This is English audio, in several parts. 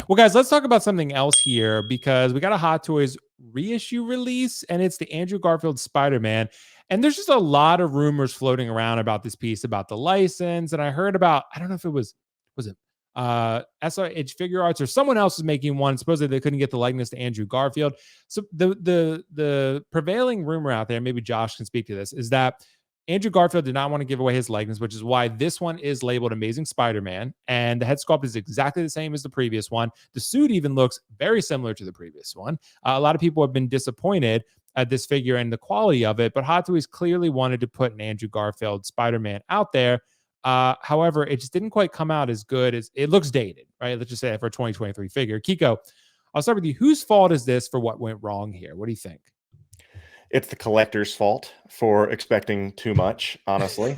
Well, guys, let's talk about something else here because we got a Hot Toys reissue release, and it's the Andrew Garfield Spider-Man. And there's just a lot of rumors floating around about this piece, about the license. And I heard about, I don't know if it was it SRH Figure Arts or someone else was making one. Supposedly they couldn't get the likeness to Andrew Garfield. So the prevailing rumor out there, maybe Josh can speak to this, is that Andrew Garfield did not want to give away his likeness, which is why this one is labeled Amazing Spider-Man. And the head sculpt is exactly the same as the previous one. The suit even looks very similar to the previous one. A lot of people have been disappointed at this figure and the quality of it, but Hot Toys clearly wanted to put an Andrew Garfield Spider-Man out there. However, it just didn't quite come out as good as it looks dated, right? Let's just say for a 2023 figure. Kiko, I'll start with you. Whose fault is this for what went wrong here? What do you think? It's the collector's fault for expecting too much, honestly,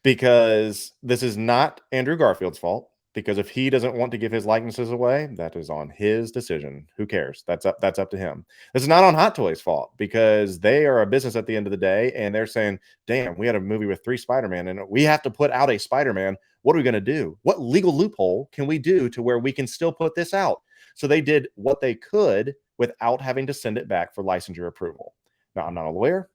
because this is not Andrew Garfield's fault. Because if he doesn't want to give his likenesses away, that is on his decision. Who cares? That's up to him. This is not on Hot Toys' fault because they are a business at the end of the day, and they're saying, "Damn, we had a movie with 3 Spider-Man, and we have to put out a Spider-Man. What are we going to do? What legal loophole can we do to where we can still put this out?" So they did what they could without having to send it back for licensure approval. Now, I'm not a lawyer.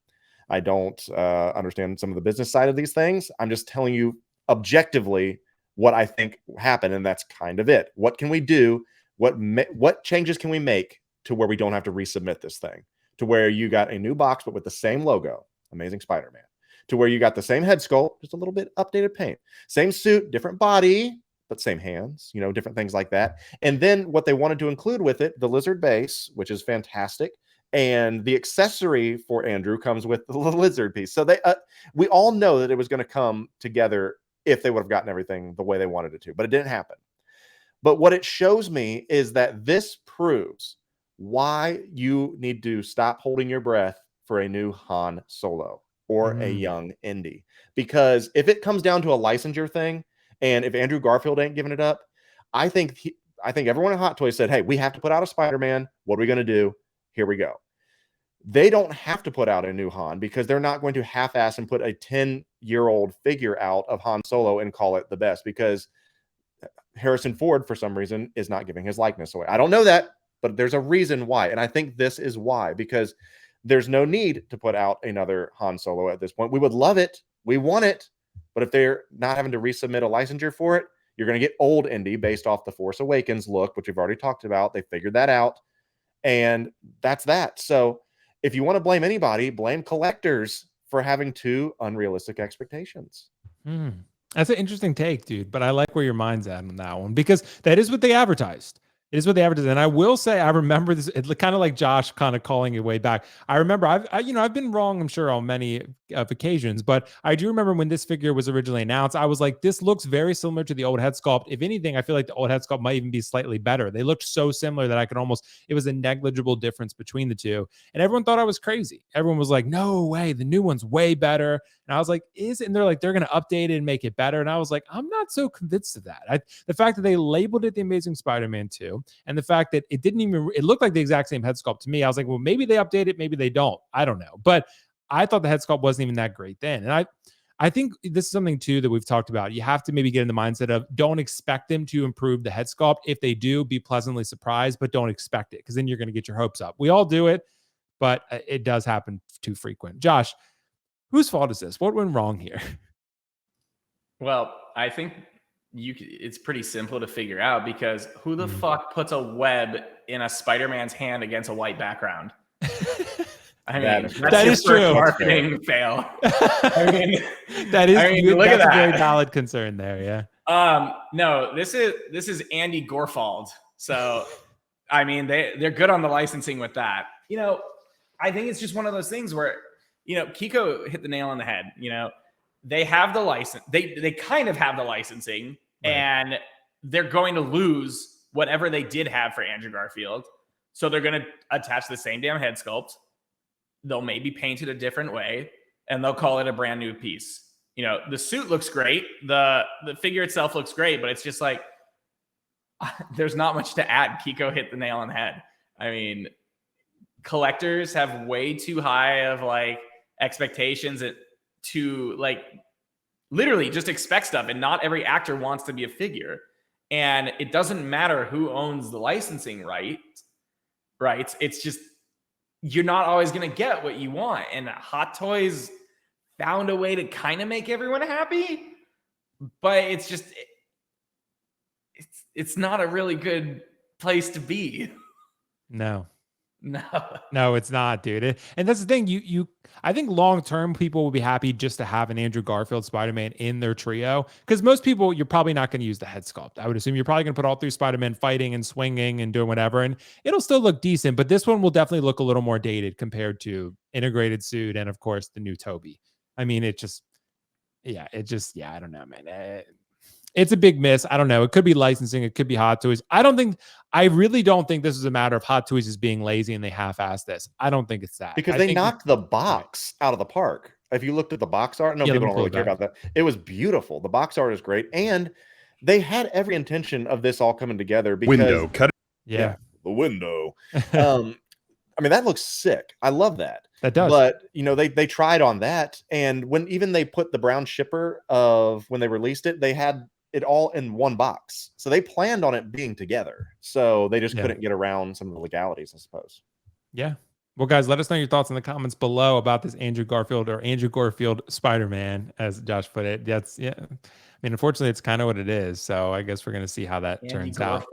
I don't understand some of the business side of these things. I'm just telling you objectively what I think happened, and that's kind of it. What can we do? What changes can we make to where we don't have to resubmit this thing? To where you got a new box, but with the same logo, Amazing Spider-Man. To where you got the same head sculpt, just a little bit updated paint. Same suit, different body, but same hands, different things like that. And then what they wanted to include with it, the lizard base, which is fantastic. And the accessory for Andrew comes with the lizard piece. So we all know that it was going to come together if they would have gotten everything the way they wanted it to, but it didn't happen. But what it shows me is that this proves why you need to stop holding your breath for a new Han Solo or a young Indy. Because if it comes down to a licensure thing, and if Andrew Garfield ain't giving it up, I think everyone at Hot Toys said, "Hey, we have to put out a Spider-Man. What are we going to do? Here we go." They don't have to put out a new Han because they're not going to half-ass and put a 10-year-old figure out of Han Solo and call it the best, because Harrison Ford, for some reason, is not giving his likeness away. I don't know that, but there's a reason why. And I think this is why, because there's no need to put out another Han Solo at this point. We would love it. We want it. But if they're not having to resubmit a licensure for it, you're going to get old Indy based off the Force Awakens look, which we've already talked about. They figured that out. And that's that. So if you want to blame anybody, blame collectors for having too unrealistic expectations. That's an interesting take, dude. But I like where your mind's at on that one, because that is what they advertised. It is what they advertised. And I will say, I remember this, it's kind of like Josh kind of calling it way back. I remember I've been wrong, I'm sure, on many occasions, but I do remember when this figure was originally announced, I was like, this looks very similar to the old head sculpt. If anything, I feel like the old head sculpt might even be slightly better. They looked so similar that it was a negligible difference between the two. And everyone thought I was crazy. Everyone was like, no way, the new one's way better. And I was like, and they're like, they're going to update it and make it better. And I was like, I'm not so convinced of that. The fact that they labeled it the Amazing Spider-Man 2, and the fact that it looked like the exact same head sculpt to me. I was like, well, maybe they update it, maybe they don't. I don't know. But I thought the head sculpt wasn't even that great then. And I think this is something too that we've talked about. You have to maybe get in the mindset of don't expect them to improve the head sculpt. If they do, be pleasantly surprised, but don't expect it, because then you're going to get your hopes up. We all do it, but it does happen too frequent. Josh, whose fault is this? What went wrong here? Well, I think it's pretty simple to figure out, because who the fuck puts a web in a Spider-Man's hand against a white background? I mean, that is true. Marketing fail. I mean, that's a very that. valid concern there. Yeah. No, this is Andy Garfield. So, I mean, they're good on the licensing with that. I think it's just one of those things where, Kiko hit the nail on the head. They have the license. They kind of have the licensing, right, and they're going to lose whatever they did have for Andrew Garfield. So they're going to attach the same damn head sculpt. They'll maybe paint it a different way, and they'll call it a brand new piece. The suit looks great. The figure itself looks great, but it's just like, there's not much to add. Kiko hit the nail on the head. I mean, collectors have way too high of expectations to literally just expect stuff, and not every actor wants to be a figure. And it doesn't matter who owns the licensing rights. It's just, you're not always going to get what you want. And Hot Toys found a way to kind of make everyone happy, but it's just, it's not a really good place to be. No. No. No, it's not, dude. And that's the thing. I think long term people will be happy just to have an Andrew Garfield Spider-Man in their trio, because most people, you're probably not going to use the head sculpt. I would assume you're probably going to put all three Spider-Man fighting and swinging and doing whatever, and it'll still look decent. But this one will definitely look a little more dated compared to integrated suit and of course the new Toby. I mean, I don't know, man. It's a big miss. I don't know. It could be licensing. It could be Hot Toys. I really don't think this is a matter of Hot Toys is being lazy and they half-assed this. I don't think it's that. Because I they think knocked the box out of the park. If you looked at the box art, people don't really care about that. It was beautiful. The box art is great. And they had every intention of this all coming together because window cut. Yeah, the window. I mean, that looks sick. I love that. That does. But they tried on that, and when even they put the brown shipper of when they released it, they had it all in one box. So they planned on it being together. So they just couldn't get around some of the legalities, I suppose. Yeah. Well, guys, let us know your thoughts in the comments below about this Andrew Garfield Spider-Man, as Josh put it. I mean, unfortunately, it's kind of what it is. So I guess we're going to see how that turns out.